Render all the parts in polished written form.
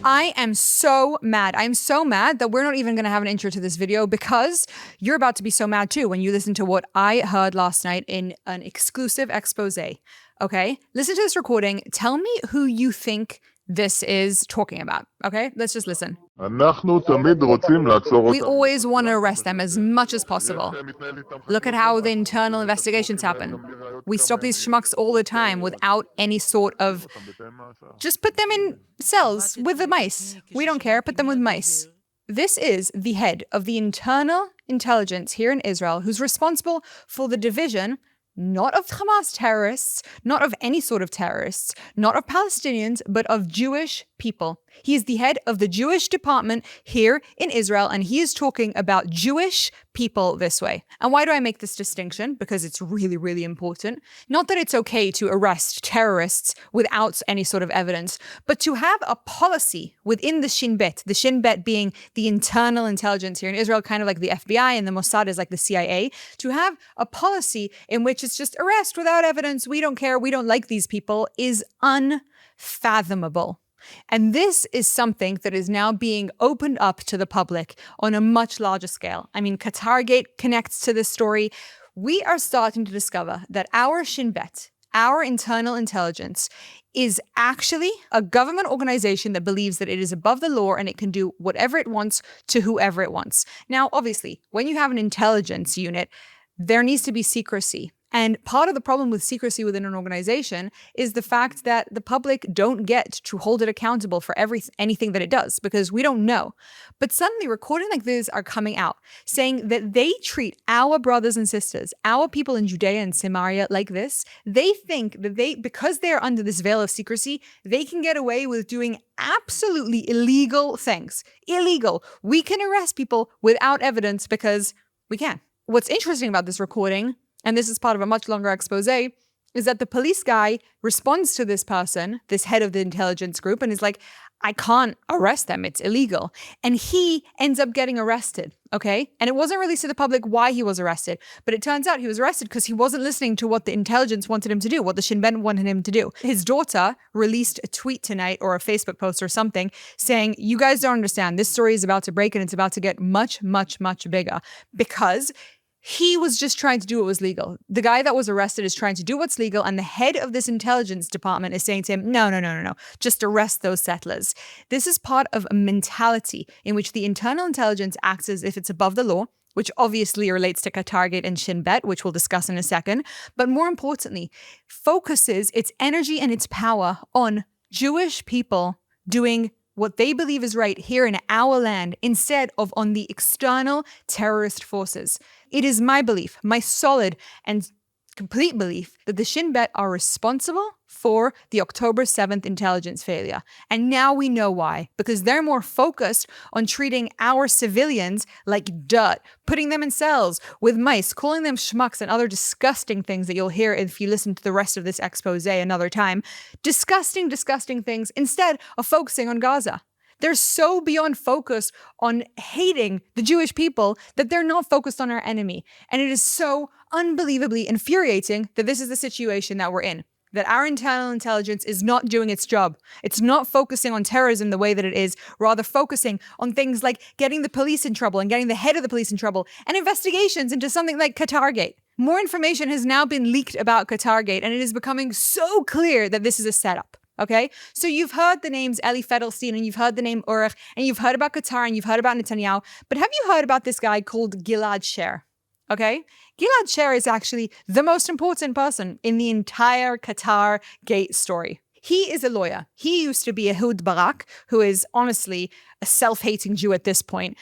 I am so mad. I'm so mad that we're not even going to have an intro to this video because you're about to be so mad too when you listen to what I heard last night in an exclusive expose. Okay? Listen to this recording. Tell me who you think this is talking about. Okay? Let's just listen. We always want to arrest them as much as possible. Look at how the internal investigations happen. We stop these schmucks all the time without any sort of... Just put them in cells with the mice. We don't care. Put them with mice. This is the head of the internal intelligence here in Israel who's responsible for the division not of Hamas terrorists, not of any sort of terrorists, not of Palestinians, but of Jewish people. He is the head of the Jewish department here in Israel, and he is talking about Jewish people this way. And why do I make this distinction? Because it's really, really important. Not that it's okay to arrest terrorists without any sort of evidence, but to have a policy within the Shin Bet being the internal intelligence here in Israel, kind of like the FBI, and the Mossad is like the CIA, to have a policy in which it's just arrest without evidence, we don't care, we don't like these people, is unfathomable. And this is something that is now being opened up to the public on a much larger scale. I mean, Qatargate connects to this story. We are starting to discover that our Shin Bet, our internal intelligence, is actually a government organization that believes that it is above the law and it can do whatever it wants to whoever it wants. Now, obviously, when you have an intelligence unit, there needs to be secrecy. And part of the problem with secrecy within an organization is the fact that the public don't get to hold it accountable for anything that it does because we don't know. But suddenly recordings like this are coming out saying that they treat our brothers and sisters, our people in Judea and Samaria like this. They think that because they're under this veil of secrecy, they can get away with doing absolutely illegal things. Illegal. We can arrest people without evidence because we can. What's interesting about this recording, and this is part of a much longer expose, is that the police guy responds to this person, this head of the intelligence group, and is like, I can't arrest them, it's illegal. And he ends up getting arrested, okay? And it wasn't released to the public why he was arrested, but it turns out he was arrested because he wasn't listening to what the intelligence wanted him to do, what the Shin Bet wanted him to do. His daughter released a tweet tonight or a Facebook post or something saying, you guys don't understand, this story is about to break and it's about to get much, much, much bigger because he was just trying to do what was legal. The guy that was arrested is trying to do what's legal, and the head of this intelligence department is saying to him, no, just arrest those settlers. This is part of a mentality in which the internal intelligence acts as if it's above the law, which obviously relates to Qatargate and Shin Bet, which we'll discuss in a second, but more importantly, focuses its energy and its power on Jewish people doing what they believe is right here in our land instead of on the external terrorist forces. It is my belief, my solid and complete belief, that the Shin Bet are responsible for the October 7th intelligence failure. And now we know why, because they're more focused on treating our civilians like dirt, putting them in cells with mice, calling them schmucks and other disgusting things that you'll hear if you listen to the rest of this expose another time. Disgusting, disgusting things instead of focusing on Gaza. They're so beyond focused on hating the Jewish people that they're not focused on our enemy. And it is so unbelievably infuriating that this is the situation that we're in. That our internal intelligence is not doing its job. It's not focusing on terrorism the way that it is, rather focusing on things like getting the police in trouble and getting the head of the police in trouble and investigations into something like Qatargate. More information has now been leaked about Qatargate, and it is becoming so clear that this is a setup. Okay, so you've heard the names Eli Fedelstein and you've heard the name Urich and you've heard about Qatar and you've heard about Netanyahu, but have you heard about this guy called Gilad Shaer? Okay, Gilad Shaer is actually the most important person in the entire Qatargate story. He is a lawyer. He used to be Ehud Barak, who is honestly a self-hating Jew at this point.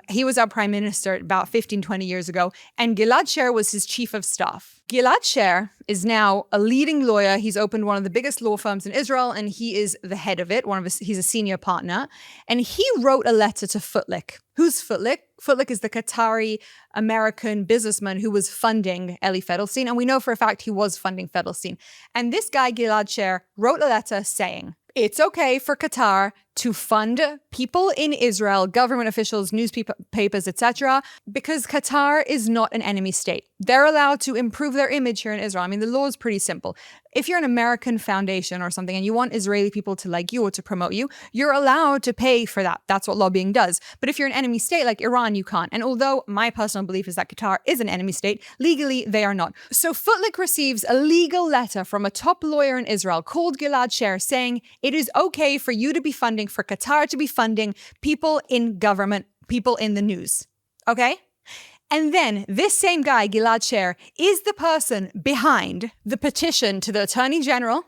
He was our prime minister about 15, 20 years ago, and Gilad Shaer was his chief of staff. Gilad Shaer is now a leading lawyer. He's opened one of the biggest law firms in Israel, and he is the head of it. He's a senior partner, and he wrote a letter to Futlik. Who's Futlik? Futlik is the Qatari American businessman who was funding Eli Fedelstein, and we know for a fact he was funding Fedelstein. And this guy, Gilad Shaer, wrote a letter saying, it's okay for Qatar to fund people in Israel, government officials, newspapers, etc., because Qatar is not an enemy state. They're allowed to improve their image here in Israel. I mean, the law is pretty simple. If you're an American foundation or something and you want Israeli people to like you or to promote you, you're allowed to pay for that. That's what lobbying does. But if you're an enemy state like Iran, you can't. And although my personal belief is that Qatar is an enemy state, legally they are not. So Footlick receives a legal letter from a top lawyer in Israel called Gilad Sher saying it is okay for you to be funding, for Qatar to be funding people in government, people in the news. Okay? And then this same guy, Gilad Sher, is the person behind the petition to the Attorney General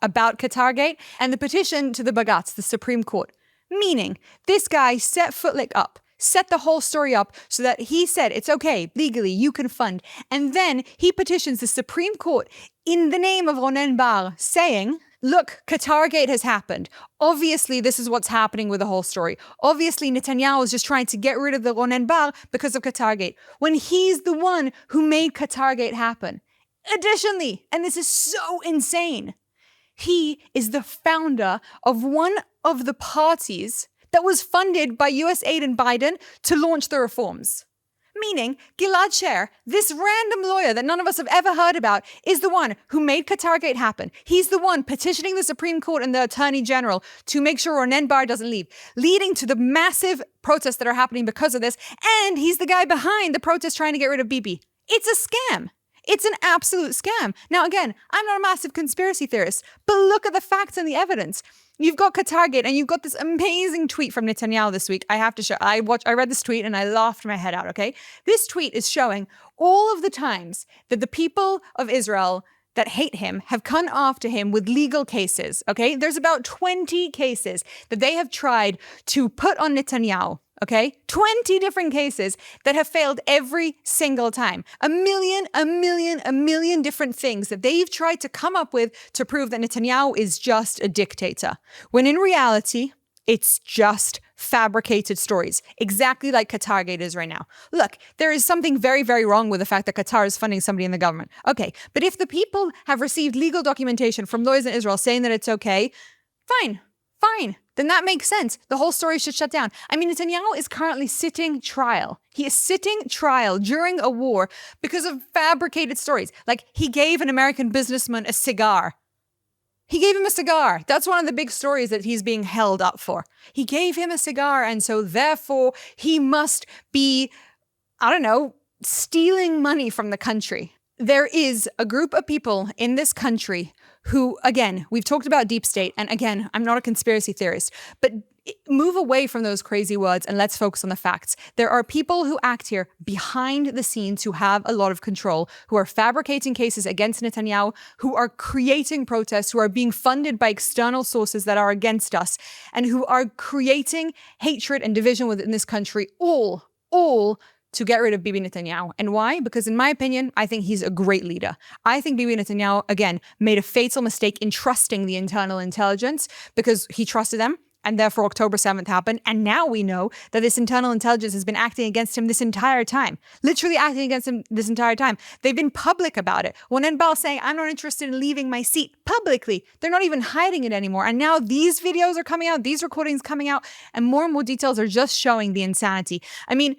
about Qatargate and the petition to the Bagatz, the Supreme Court. Meaning, this guy set Footlick up, set the whole story up so that he said, it's okay, legally, you can fund. And then he petitions the Supreme Court in the name of Ronen Bar, saying, look, Qatargate has happened. Obviously, this is what's happening with the whole story. Obviously, Netanyahu is just trying to get rid of the Ronen Bar because of Qatargate, when he's the one who made Qatargate happen. Additionally, and this is so insane, he is the founder of one of the parties that was funded by US aid and Biden to launch the reforms. Meaning, Gilad Sher, this random lawyer that none of us have ever heard about, is the one who made Qatargate happen. He's the one petitioning the Supreme Court and the Attorney General to make sure Ronen Bar doesn't leave, leading to the massive protests that are happening because of this. And he's the guy behind the protests trying to get rid of Bibi. It's a scam. It's an absolute scam. Now, again, I'm not a massive conspiracy theorist, but look at the facts and the evidence. You've got Qatargate, and you've got this amazing tweet from Netanyahu this week. I have to show. I read this tweet and I laughed my head out. Okay, this tweet is showing all of the times that the people of Israel that hate him have come after him with legal cases. Okay, there's about 20 cases that they have tried to put on Netanyahu. Okay, 20 different cases that have failed every single time. A million different things that they've tried to come up with to prove that Netanyahu is just a dictator. When in reality, it's just fabricated stories, exactly like Qatargate is right now. Look, there is something very, very wrong with the fact that Qatar is funding somebody in the government. Okay, but if the people have received legal documentation from lawyers in Israel saying that it's okay, fine. Then that makes sense. The whole story should shut down. I mean, Netanyahu is currently sitting trial. He is sitting trial during a war because of fabricated stories. Like, he gave an American businessman a cigar. He gave him a cigar. That's one of the big stories that he's being held up for. He gave him a cigar, and so therefore he must be, stealing money from the country. There is a group of people in this country who, again, we've talked about deep state, and again, I'm not a conspiracy theorist, but move away from those crazy words and let's focus on the facts. There are people who act here behind the scenes who have a lot of control, who are fabricating cases against Netanyahu, who are creating protests, who are being funded by external sources that are against us, and who are creating hatred and division within this country, all to get rid of Bibi Netanyahu. And why? Because in my opinion, I think he's a great leader. I think Bibi Netanyahu, again, made a fatal mistake in trusting the internal intelligence because he trusted them, and therefore October 7th happened. And now we know that this internal intelligence has been acting against him this entire time. Literally acting against him this entire time. They've been public about it. Ronen Bar saying, I'm not interested in leaving my seat publicly. They're not even hiding it anymore. And now these videos are coming out, these recordings coming out, and more details are just showing the insanity. I mean,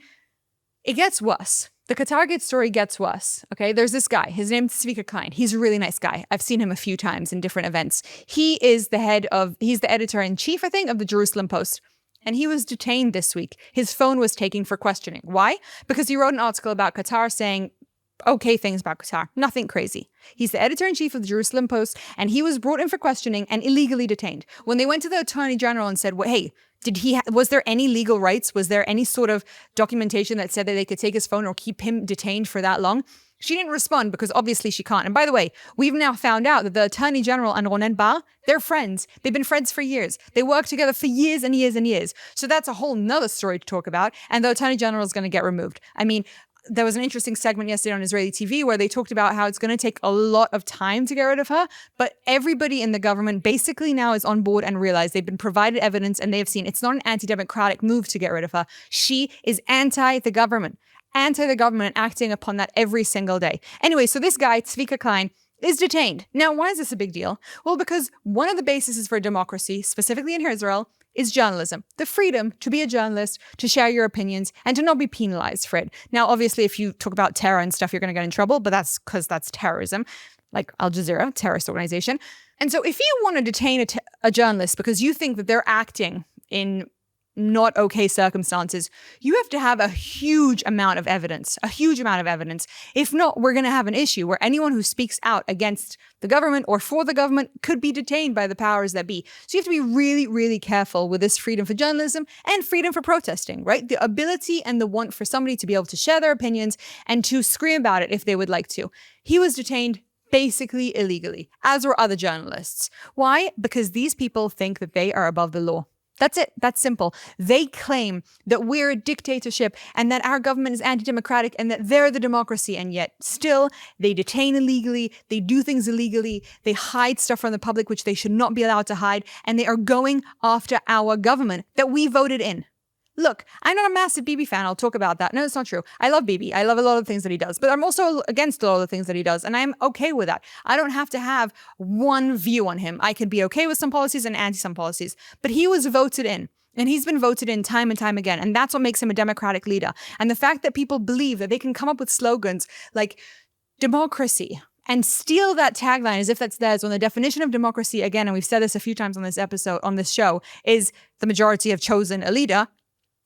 it gets worse. The Qatargate story gets worse, okay? There's this guy. His name's Zvika Klein. He's a really nice guy. I've seen him a few times in different events. He's the editor-in-chief, I think, of the Jerusalem Post. And he was detained this week. His phone was taken for questioning. Why? Because he wrote an article about Qatar saying okay things about Qatar. Nothing crazy. He's the editor-in-chief of the Jerusalem Post, and he was brought in for questioning and illegally detained. When they went to the Attorney General and said, well, hey, was there any legal rights? Was there any sort of documentation that said that they could take his phone or keep him detained for that long? She didn't respond because obviously she can't. And by the way, we've now found out that the Attorney General and Ronen Bar, they're friends. They've been friends for years. They worked together for years and years and years. So that's a whole nother story to talk about. And the Attorney General is going to get removed. I mean, there was an interesting segment yesterday on Israeli TV where they talked about how it's going to take a lot of time to get rid of her, but everybody in the government basically now is on board and realized they've been provided evidence and they've seen it's not an anti-democratic move to get rid of her. She is anti the government, acting upon that every single day. Anyway, so this guy, Zvika Klein, is detained. Now, why is this a big deal? Well, because one of the bases for democracy, specifically in Israel, is journalism. The freedom to be a journalist, to share your opinions, and to not be penalized for it. Now, obviously, if you talk about terror and stuff, you're going to get in trouble, but that's because that's terrorism, like Al Jazeera, terrorist organization. And so if you want to detain a journalist because you think that they're acting in not okay circumstances, you have to have a huge amount of evidence. If not, we're going to have an issue where anyone who speaks out against the government or for the government could be detained by the powers that be. So you have to be really, really careful with this freedom for journalism and freedom for protesting, right? The ability and the want for somebody to be able to share their opinions and to scream about it if they would like to. He was detained basically illegally, as were other journalists. Why? Because these people think that they are above the law. That's it. That's simple. They claim that we're a dictatorship and that our government is anti-democratic and that they're the democracy. And yet still they detain illegally. They do things illegally. They hide stuff from the public, which they should not be allowed to hide. And they are going after our government that we voted in. Look, I'm not a massive Bibi fan. I'll talk about that. No, it's not true. I love Bibi. I love a lot of things that he does, but I'm also against a lot of the things that he does. And I'm okay with that. I don't have to have one view on him. I could be okay with some policies and anti some policies, but he was voted in. And he's been voted in time and time again. And that's what makes him a democratic leader. And the fact that people believe that they can come up with slogans like democracy and steal that tagline as if that's theirs, when the definition of democracy, again, and we've said this a few times on this episode, on this show, is the majority have chosen a leader.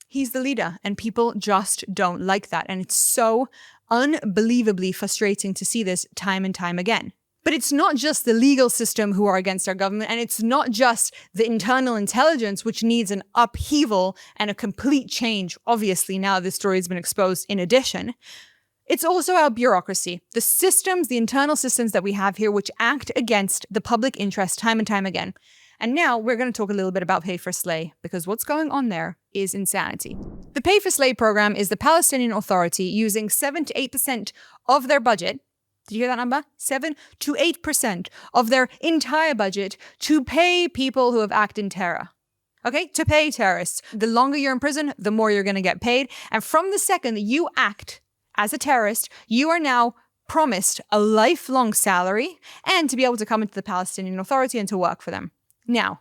He's the leader, and people just don't like that. And it's so unbelievably frustrating to see this time and time again. But it's not just the legal system who are against our government, and it's not just the internal intelligence, which needs an upheaval and a complete change. Obviously, now this story has been exposed in addition. It's also our bureaucracy, the systems, the internal systems that we have here, which act against the public interest time and time again. And now we're going to talk a little bit about pay for slay, because what's going on there is insanity. The pay for slay program is the Palestinian Authority using 7 to 8% of their budget. Did you hear that number? 7 to 8% of their entire budget to pay people who have acted in terror. Okay, to pay terrorists. The longer you're in prison, the more you're going to get paid. And from the second that you act as a terrorist, you are now promised a lifelong salary and to be able to come into the Palestinian Authority and to work for them. Now,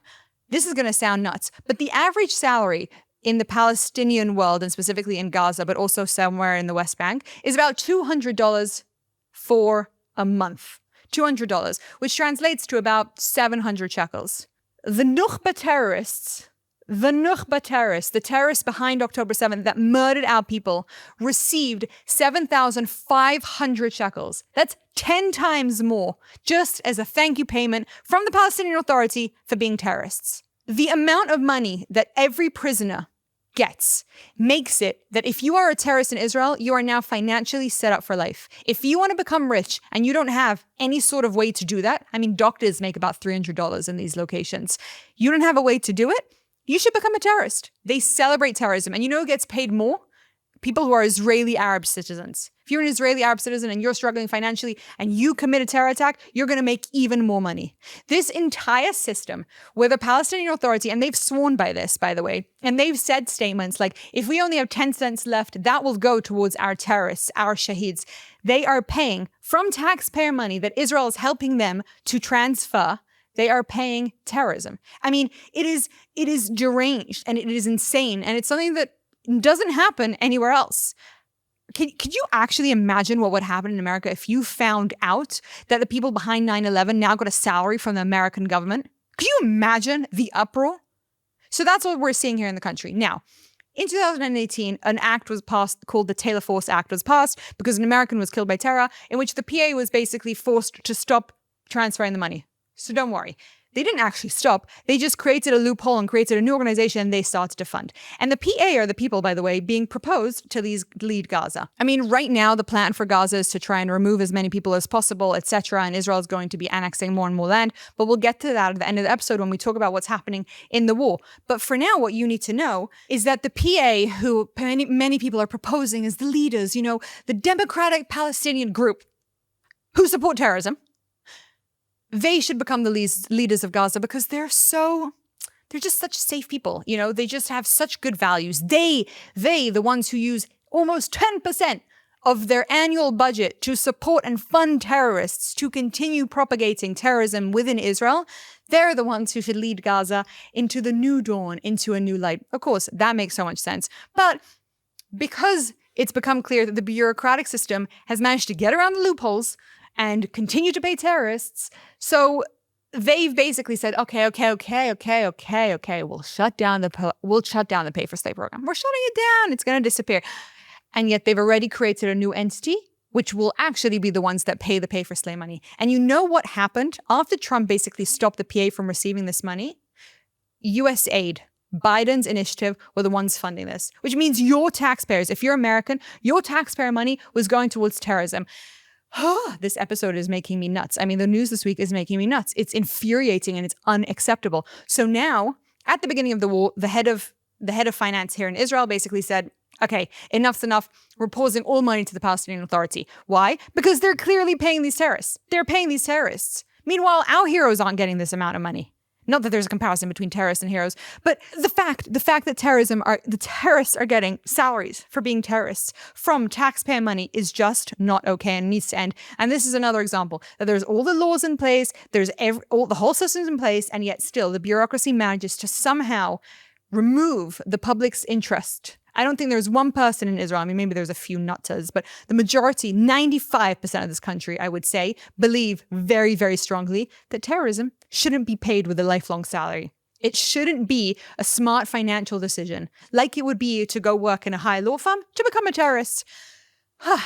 this is going to sound nuts, but the average salary in the Palestinian world, and specifically in Gaza, but also somewhere in the West Bank, is about $200 for a month. $200, which translates to about 700 shekels. The Nukhba terrorists, the terrorists behind October 7th that murdered our people, received 7,500 shekels. That's 10 times more, just as a thank you payment from the Palestinian Authority for being terrorists. The amount of money that every prisoner gets makes it that if you are a terrorist in Israel, you are now financially set up for life. If you want to become rich and you don't have any sort of way to do that, I mean, doctors make about $300 in these locations. You don't have a way to do it, you should become a terrorist. They celebrate terrorism. And you know who gets paid more? People who are Israeli Arab citizens. If you're an Israeli Arab citizen and you're struggling financially and you commit a terror attack, you're going to make even more money. This entire system where the Palestinian Authority, and they've sworn by this, by the way, and they've said statements like, if we only have 10 cents left, that will go towards our terrorists, our shaheeds. They are paying from taxpayer money that Israel is helping them to transfer. They are paying terrorism. I mean, it is deranged and it is insane. And it's something that doesn't happen anywhere else. Could you actually imagine what would happen in America if you found out that the people behind 9/11 now got a salary from the American government? Could you imagine the uproar? So that's what we're seeing here in the country. Now, in 2018, an act was passed called the Taylor Force Act was passed because an American was killed by terror, in which the PA was basically forced to stop transferring the money. So don't worry. They didn't actually stop. They just created a loophole and created a new organization and they started to fund. And the PA are the people, by the way, being proposed to lead Gaza. I mean, right now, the plan for Gaza is to try and remove as many people as possible, etc. And Israel is going to be annexing more and more land. But we'll get to that at the end of the episode when we talk about what's happening in the war. But for now, what you need to know is that the PA, who many people are proposing as the leaders, you know, the Democratic Palestinian group who support terrorism, they should become the leaders of Gaza because they're just such safe people. You know, they just have such good values. They, the ones who use almost 10% of their annual budget to support and fund terrorists to continue propagating terrorism within Israel, They're the ones who should lead Gaza into the new dawn, into a new light. Of course, that makes so much sense. But because it's become clear that the bureaucratic system has managed to get around the loopholes and continue to pay terrorists, so they've basically said, okay, we'll shut down the pay for slay program. We're shutting it down. It's going to disappear. And yet they've already created a new entity, which will actually be the ones that pay the pay for slay money. And you know what happened after Trump basically stopped the PA from receiving this money? US aid, Biden's initiative, were the ones funding this, which means your taxpayers, if you're American, your taxpayer money was going towards terrorism. This episode is making me nuts. I mean, the news this week is making me nuts. It's infuriating and it's unacceptable. So now, at the beginning of the war, the head of finance here in Israel basically said, okay, enough's enough. We're pausing all money to the Palestinian Authority. Why? Because they're clearly paying these terrorists. They're paying these terrorists. Meanwhile, our heroes aren't getting this amount of money. Not that there's a comparison between terrorists and heroes, but the fact that the terrorists are getting salaries for being terrorists from taxpayer money is just not okay and needs to end. And this is another example that there's all the laws in place, there's all the whole systems in place, and yet still the bureaucracy manages to somehow remove the public's interest. I don't think there's one person in Israel, I mean, maybe there's a few nutters, but the majority, 95% of this country, I would say, believe very, very strongly that terrorism shouldn't be paid with a lifelong salary. It shouldn't be a smart financial decision, like it would be to go work in a high law firm to become a terrorist.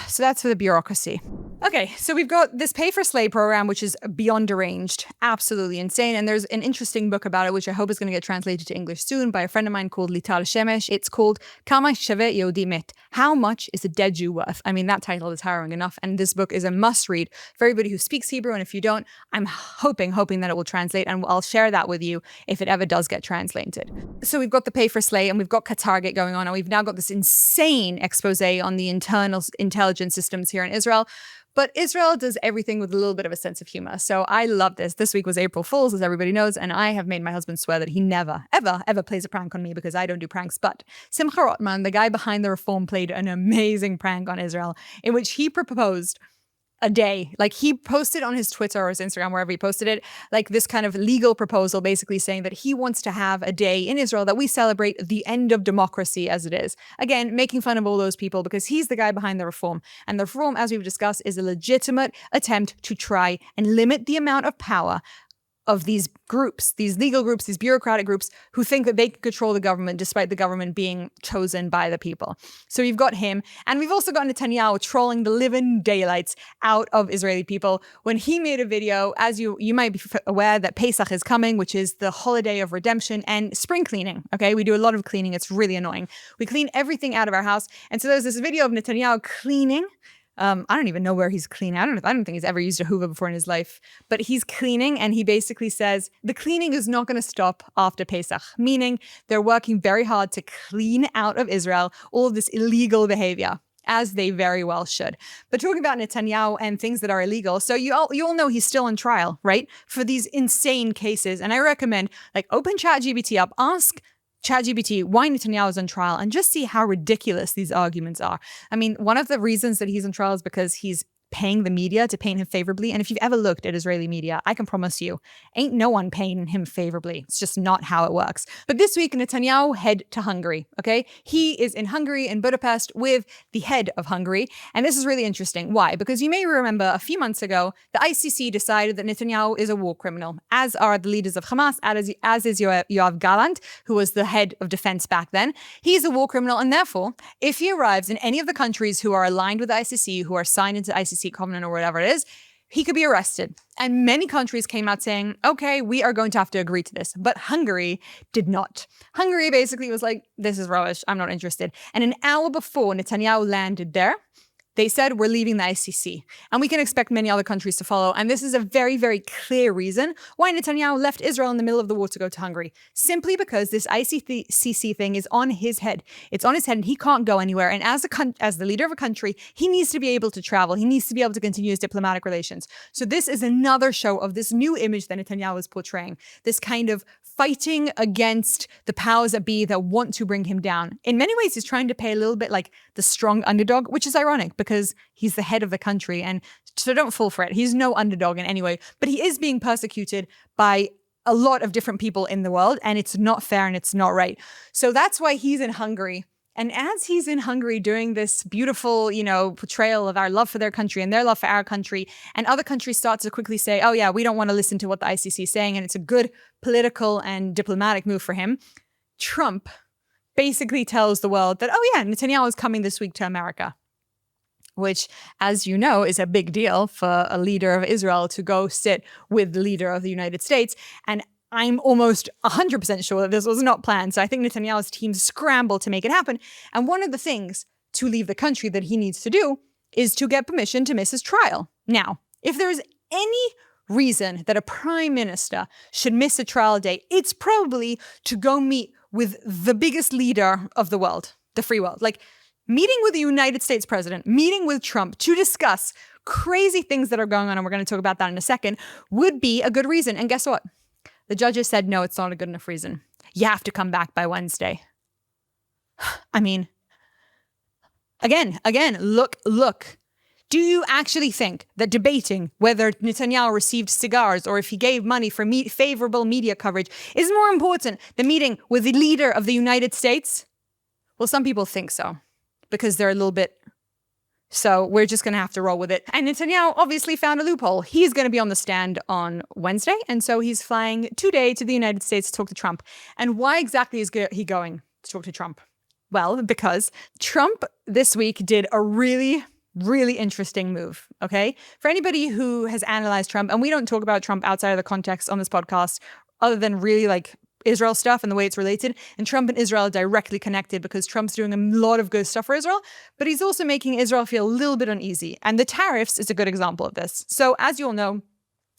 So that's for the bureaucracy. Okay, so we've got this pay for slay program, which is beyond deranged, absolutely insane. And there's an interesting book about it, which I hope is going to get translated to English soon by a friend of mine called Lital Shemesh. It's called Kama Shave Yehudi Met. How much is a dead Jew worth? I mean, that title is harrowing enough. And this book is a must read for everybody who speaks Hebrew. And if you don't, I'm hoping that it will translate. And I'll share that with you if it ever does get translated. So we've got the pay for slay and we've got Qatargate going on. And we've now got this insane expose on the internal intelligence systems here in Israel. But Israel does everything with a little bit of a sense of humor. So I love this. This week was April Fool's, as everybody knows, and I have made my husband swear that he never, ever, ever plays a prank on me because I don't do pranks. But Simcha Rotman, the guy behind the reform, played an amazing prank on Israel in which he proposed a day. Like, he posted on his Twitter or his Instagram, wherever he posted it, like this kind of legal proposal, basically saying that he wants to have a day in Israel that we celebrate the end of democracy as it is. Again, making fun of all those people because he's the guy behind the reform. And the reform, as we've discussed, is a legitimate attempt to try and limit the amount of power of these groups, these legal groups, these bureaucratic groups who think that they can control the government despite the government being chosen by the people. So we've got him. And we've also got Netanyahu trolling the living daylights out of Israeli people when he made a video, as you might be aware, that Pesach is coming, which is the holiday of redemption and spring cleaning. Okay, we do a lot of cleaning. It's really annoying. We clean everything out of our house. And so there's this video of Netanyahu cleaning. I don't even know where he's cleaning. I don't think he's ever used a hoover before in his life, but he's cleaning and he basically says the cleaning is not going to stop after Pesach, meaning they're working very hard to clean out of Israel all of this illegal behavior, as they very well should. But talking about Netanyahu and things that are illegal, so you all know he's still on trial, right? For these insane cases. And I recommend, like, open ChatGPT up, ask ChatGPT why Netanyahu is on trial and just see how ridiculous these arguments are. I mean, one of the reasons that he's on trial is because he's paying the media to paint him favorably. And if you've ever looked at Israeli media, I can promise you, ain't no one painting him favorably. It's just not how it works. But this week, Netanyahu head to Hungary, okay? He is in Hungary, in Budapest, with the head of Hungary. And this is really interesting. Why? Because you may remember a few months ago, the ICC decided that Netanyahu is a war criminal, as are the leaders of Hamas, as is Yoav Gallant, who was the head of defense back then. He's a war criminal, and therefore, if he arrives in any of the countries who are aligned with the ICC, who are signed into the ICC covenant or whatever it is, he could be arrested. And many countries came out saying, okay, we are going to have to agree to this. But Hungary did not. Hungary basically was like, this is rubbish, I'm not interested. And an hour before Netanyahu landed there, they said, we're leaving the ICC. And we can expect many other countries to follow. And this is a very, very clear reason why Netanyahu left Israel in the middle of the war to go to Hungary. Simply because this ICC thing is on his head. It's on his head and he can't go anywhere. And as the leader of a country, he needs to be able to travel. He needs to be able to continue his diplomatic relations. So this is another show of this new image that Netanyahu is portraying. This kind of fighting against the powers that be that want to bring him down. In many ways, he's trying to play a little bit like the strong underdog, which is ironic because he's the head of the country. And so don't fall for it. He's no underdog in any way, but he is being persecuted by a lot of different people in the world, and it's not fair and it's not right. So that's why he's in Hungary. And as he's in Hungary doing this beautiful, portrayal of our love for their country and their love for our country, and other countries start to quickly say, oh yeah, we don't want to listen to what the ICC is saying, and it's a good political and diplomatic move for him, Trump basically tells the world that, oh yeah, Netanyahu is coming this week to America, which, as you know, is a big deal for a leader of Israel to go sit with the leader of the United States. And I'm almost 100% sure that this was not planned. So I think Netanyahu's team scrambled to make it happen. And one of the things to leave the country that he needs to do is to get permission to miss his trial. Now, if there is any reason that a prime minister should miss a trial date, it's probably to go meet with the biggest leader of the world, the free world. Like meeting with the United States president, meeting with Trump to discuss crazy things that are going on, and we're going to talk about that in a second, would be a good reason. And guess what? The judges said, no, it's not a good enough reason. You have to come back by Wednesday. I mean, again, look. Do you actually think that debating whether Netanyahu received cigars or if he gave money for favorable media coverage is more important than meeting with the leader of the United States? Well, some people think so because they're a little bit. So we're just going to have to roll with it. And Netanyahu obviously found a loophole. He's going to be on the stand on Wednesday. And so he's flying today to the United States to talk to Trump. And why exactly is he going to talk to Trump? Well, because Trump this week did a really interesting move, okay? For anybody who has analyzed Trump, and we don't talk about Trump outside of the context on this podcast, other than really like Israel stuff and the way it's related. And Trump and Israel are directly connected because Trump's doing a lot of good stuff for Israel, but he's also making Israel feel a little bit uneasy. And the tariffs is a good example of this. So as you all know,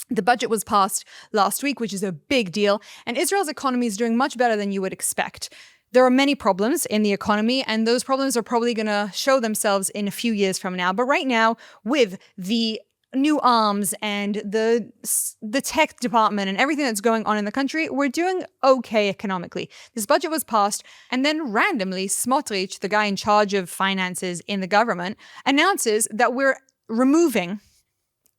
the budget was passed last week, which is a big deal. And Israel's economy is doing much better than you would expect. There are many problems in the economy, and those problems are probably going to show themselves in a few years from now. But right now, with the new arms and the tech department and everything that's going on in the country, we're doing okay economically. This budget was passed, and then randomly, Smotrich, the guy in charge of finances in the government, announces that we're removing,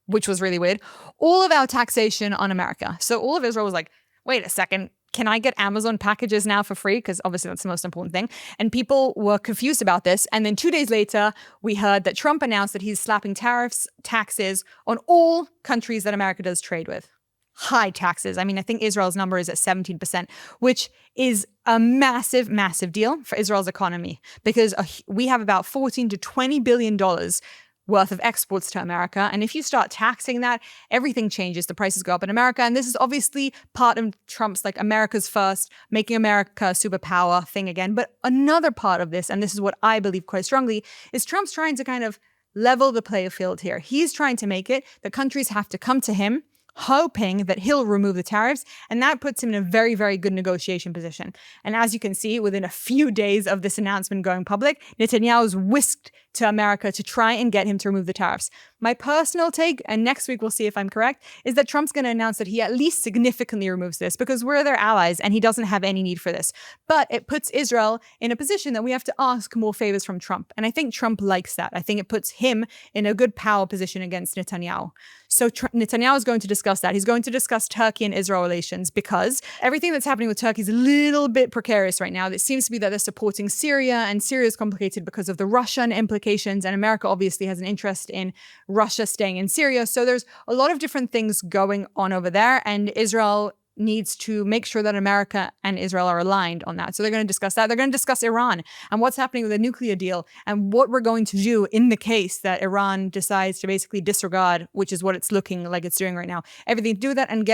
which was really weird, all of our taxation on America. So all of Israel was like, wait a second, can I get Amazon packages now for free? Because obviously that's the most important thing. And people were confused about this. And then 2 days later, we heard that Trump announced that he's slapping tariffs, taxes on all countries that America does trade with. High taxes. I mean, I think Israel's number is at 17%, which is a massive, massive deal for Israel's economy because we have about $14 to $20 billion worth of exports to America. And if you start taxing that, everything changes. The prices go up in America. And this is obviously part of Trump's like America's first, making America a superpower thing again. But another part of this, and this is what I believe quite strongly, is Trump's trying to kind of level the playing field here. He's trying to make it that countries have to come to him, hoping that he'll remove the tariffs, and that puts him in a very, very good negotiation position. And as you can see, within a few days of this announcement going public, Netanyahu's whisked to America to try and get him to remove the tariffs. My personal take, and next week we'll see if I'm correct, is that Trump's going to announce that he at least significantly removes this because we're their allies and he doesn't have any need for this. But it puts Israel in a position that we have to ask more favors from Trump. And I think Trump likes that. I think it puts him in a good power position against Netanyahu. So Netanyahu is going to discuss that. He's going to discuss Turkey and Israel relations because everything that's happening with Turkey is a little bit precarious right now. It seems to be that they're supporting Syria, and Syria is complicated because of the Russian implications, and America obviously has an interest in Russia staying in Syria. So there's a lot of different things going on over there, and Israel needs to make sure that America and Israel are aligned on that. So they're going to discuss that. They're going to discuss Iran and what's happening with the nuclear deal and what we're going to do in the case that Iran decides to basically disregard, which is what it's looking like it's doing right now, everything to do with that and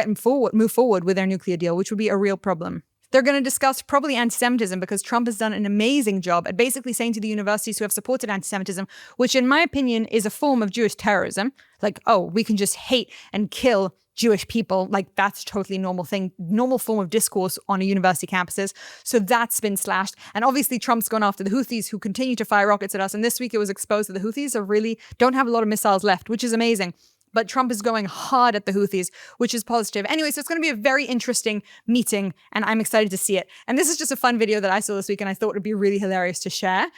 move forward with their nuclear deal, which would be a real problem. They're going to discuss probably anti-Semitism because Trump has done an amazing job at basically saying to the universities who have supported anti-Semitism, which in my opinion is a form of Jewish terrorism, like, oh, we can just hate and kill Jewish people, like that's totally normal thing, normal form of discourse on a university campuses. So that's been slashed. And obviously Trump's gone after the Houthis who continue to fire rockets at us. And this week it was exposed that the Houthis are really don't have a lot of missiles left, which is amazing. But Trump is going hard at the Houthis, which is positive. Anyway, so it's going to be a very interesting meeting and I'm excited to see it. And this is just a fun video that I saw this week and I thought it would be really hilarious to share.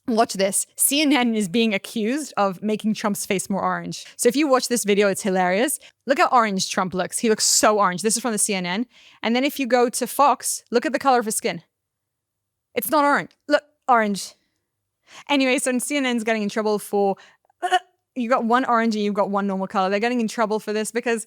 Watch this. CNN is being accused of making Trump's face more orange. So if you watch this video, it's hilarious. Look how orange Trump looks. He looks so orange. This is from the CNN. And then if you go to Fox, look at the color of his skin. It's not orange. Look, orange. Anyway, so CNN's getting in trouble for, you got one orange and you've got one normal color. They're getting in trouble for this because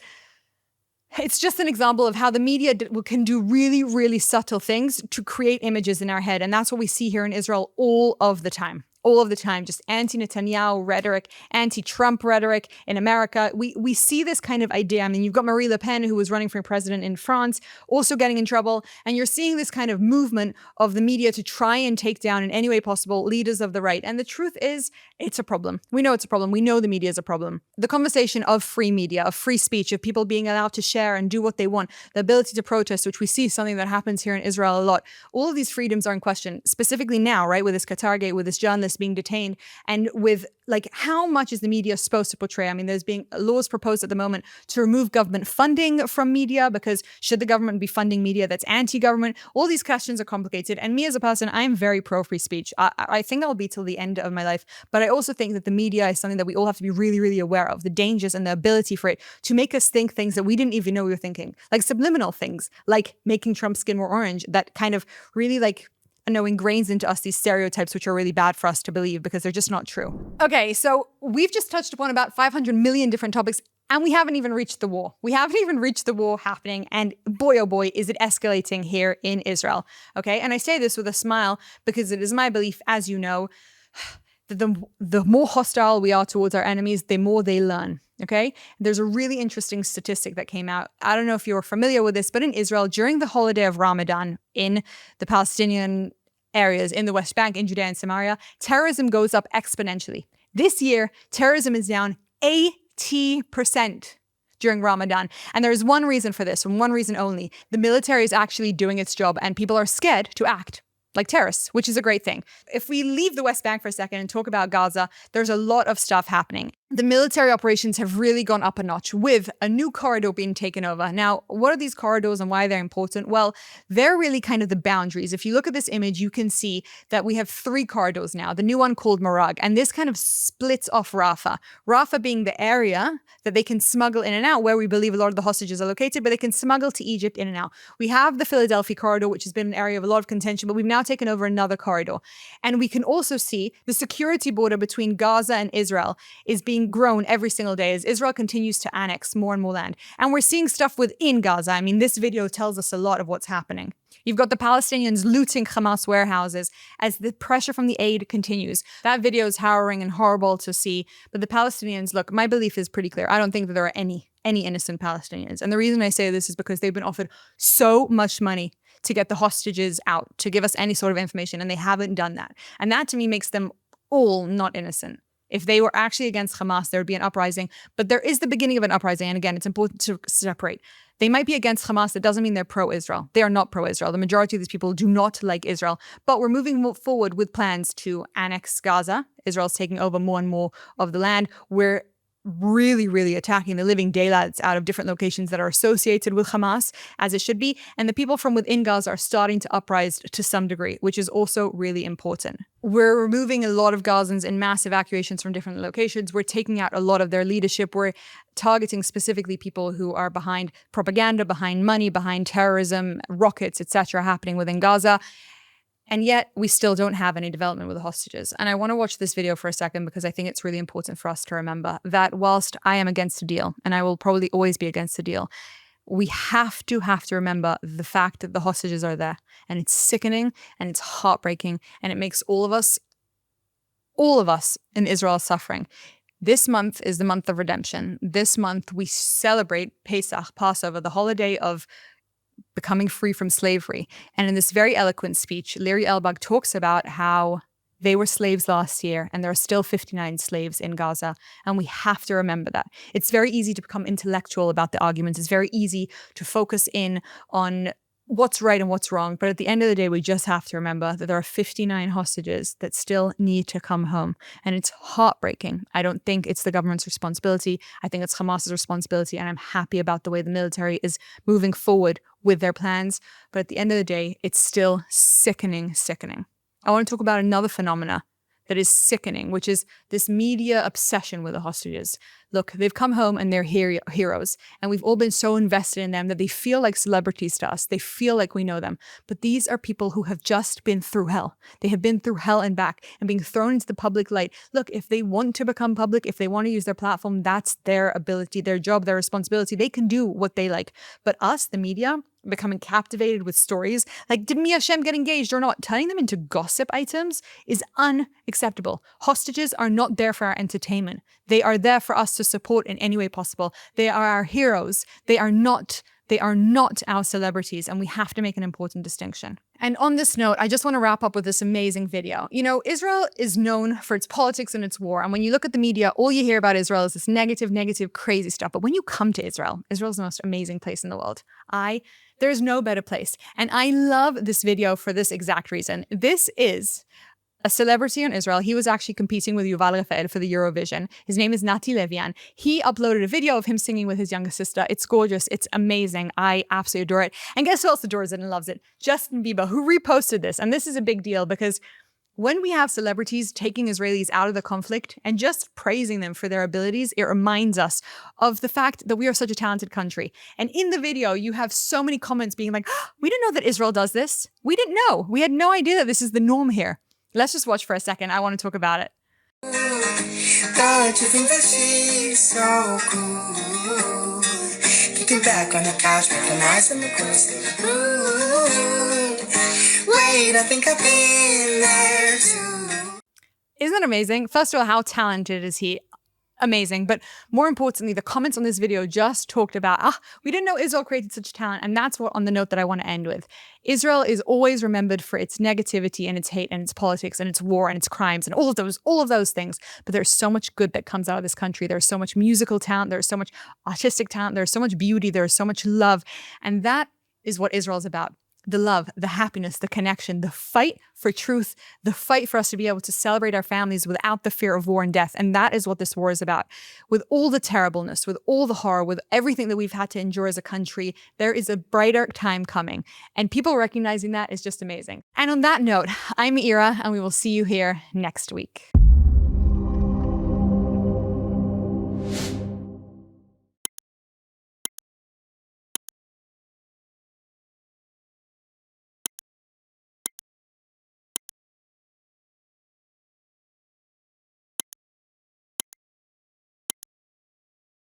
it's just an example of how the media can do really, really subtle things to create images in our head. And that's what we see here in Israel all of the time. All of the time, just anti-Netanyahu rhetoric, anti-Trump rhetoric in America. We see this kind of idea. I mean, you've got Marine Le Pen, who was running for president in France, also getting in trouble. And you're seeing this kind of movement of the media to try and take down in any way possible leaders of the right. And the truth is, it's a problem. We know it's a problem. We know the media is a problem. The conversation of free media, of free speech, of people being allowed to share and do what they want, the ability to protest, which we see something that happens here in Israel a lot. All of these freedoms are in question, specifically now, right, with this Qatargate, with this journalist being detained, and with like how much is the media supposed to portray? I mean, there's being laws proposed at the moment to remove government funding from media, because should the government be funding media that's anti-government? All these questions are complicated. And me as a person, I'm very pro free speech. I think I'll be till the end of my life. But I also think that the media is something that we all have to be really, really aware of, the dangers and the ability for it to make us think things that we didn't even know we were thinking, like subliminal things, like making Trump's skin more orange, that kind of really ingrains into us these stereotypes, which are really bad for us to believe because they're just not true. Okay, so we've just touched upon about 500 million different topics, and we haven't even reached the war. We haven't even reached the war happening, and boy, oh boy, is it escalating here in Israel. Okay, and I say this with a smile because it is my belief, as you know, that the more hostile we are towards our enemies, the more they learn. Okay, there's a really interesting statistic that came out. I don't know if you're familiar with this, but in Israel, during the holiday of Ramadan, in the Palestinian areas, in the West Bank, in Judea and Samaria, terrorism goes up exponentially. This year, terrorism is down 80% during Ramadan. And there's one reason for this, and one reason only. The military is actually doing its job, and people are scared to act like terrorists, which is a great thing. If we leave the West Bank for a second and talk about Gaza, there's a lot of stuff happening. The military operations have really gone up a notch with a new corridor being taken over. Now, what are these corridors and why they're important? Well, they're really kind of the boundaries. If you look at this image, you can see that we have 3 corridors now, the new one called Marag, and this kind of splits off Rafah. Rafah being the area that they can smuggle in and out, where we believe a lot of the hostages are located, but they can smuggle to Egypt in and out. We have the Philadelphia corridor, which has been an area of a lot of contention, but we've now taken over another corridor. And we can also see the security border between Gaza and Israel is being grown every single day as Israel continues to annex more and more land. And we're seeing stuff within Gaza. I mean, this video tells us a lot of what's happening. You've got the Palestinians looting Hamas warehouses as the pressure from the aid continues. That video is harrowing and horrible to see. But the Palestinians, look, my belief is pretty clear. I don't think that there are any innocent Palestinians. And the reason I say this is because they've been offered so much money to get the hostages out, to give us any sort of information, and they haven't done that. And that to me makes them all not innocent. If they were actually against Hamas, there would be an uprising. But there is the beginning of an uprising. And again, it's important to separate. They might be against Hamas. That doesn't mean they're pro-Israel. They are not pro-Israel. The majority of these people do not like Israel. But we're moving forward with plans to annex Gaza. Israel's taking over more and more of the land. We're really, really attacking the living daylights out of different locations that are associated with Hamas, as it should be. And the people from within Gaza are starting to uprise to some degree, which is also really important. We're removing a lot of Gazans in mass evacuations from different locations. We're taking out a lot of their leadership. We're targeting specifically people who are behind propaganda, behind money, behind terrorism, rockets, etc. happening within Gaza. And yet we still don't have any development with the hostages. And I want to watch this video for a second because I think it's really important for us to remember that whilst I am against the deal, and I will probably always be against the deal, we have to remember the fact that the hostages are there. And it's sickening and it's heartbreaking and it makes all of us in Israel suffering. This month is the month of redemption. This month we celebrate Pesach, Passover, the holiday of becoming free from slavery. And in this very eloquent speech, Liri Elbag talks about how they were slaves last year and there are still 59 slaves in Gaza. And we have to remember that. It's very easy to become intellectual about the arguments. It's very easy to focus in on what's right and what's wrong. But at the end of the day, we just have to remember that there are 59 hostages that still need to come home. And it's heartbreaking. I don't think it's the government's responsibility. I think it's Hamas's responsibility. And I'm happy about the way the military is moving forward with their plans. But at the end of the day, it's still sickening. I want to talk about another phenomena that is sickening, which is this media obsession with the hostages. Look, they've come home and they're heroes, and we've all been so invested in them that they feel like celebrities to us. They feel like we know them. But these are people who have just been through hell. They have been through hell and back and being thrown into the public light. Look, if they want to become public, if they want to use their platform, that's their ability, their job, their responsibility. They can do what they like. But us, the media, becoming captivated with stories like, did Mia Shem get engaged or not? Turning them into gossip items is unacceptable. Hostages are not there for our entertainment. They are there for us to support in any way possible. They are our heroes. They are not our celebrities, and we have to make an important distinction. And on this note, I just want to wrap up with this amazing video. You know, Israel is known for its politics and its war. And when you look at the media, all you hear about Israel is this negative, crazy stuff. But when you come to Israel, Israel's the most amazing place in the world. There's no better place. And I love this video for this exact reason. This is a celebrity in Israel. He was actually competing with Yuval Rafael for the Eurovision. His name is Nati Levian. He uploaded a video of him singing with his younger sister. It's gorgeous. It's amazing. I absolutely adore it. And guess who else adores it and loves it? Justin Bieber, who reposted this. And this is a big deal because when we have celebrities taking Israelis out of the conflict and just praising them for their abilities, it reminds us of the fact that we are such a talented country. And in the video, you have so many comments being like, oh, we didn't know that Israel does this. We didn't know. We had no idea that this is the norm here. Let's just watch for a second. I want to talk about it. Don't you think that she's so cool? Kicking back on the couch, making eyes on the coast. Wait, I think I've been there too. Isn't that amazing? First of all, how talented is he? Amazing. But more importantly, the comments on this video just talked about, we didn't know Israel created such talent. And that's what on the note that I want to end with. Israel is always remembered for its negativity and its hate and its politics and its war and its crimes and all of those things. But there's so much good that comes out of this country. There's so much musical talent. There's so much artistic talent. There's so much beauty. There's so much love. And that is what Israel is about. The love, the happiness, the connection, the fight for truth, the fight for us to be able to celebrate our families without the fear of war and death. And that is what this war is about. With all the terribleness, with all the horror, with everything that we've had to endure as a country, there is a brighter time coming. And people recognizing that is just amazing. And on that note, I'm Meira, and we will see you here next week.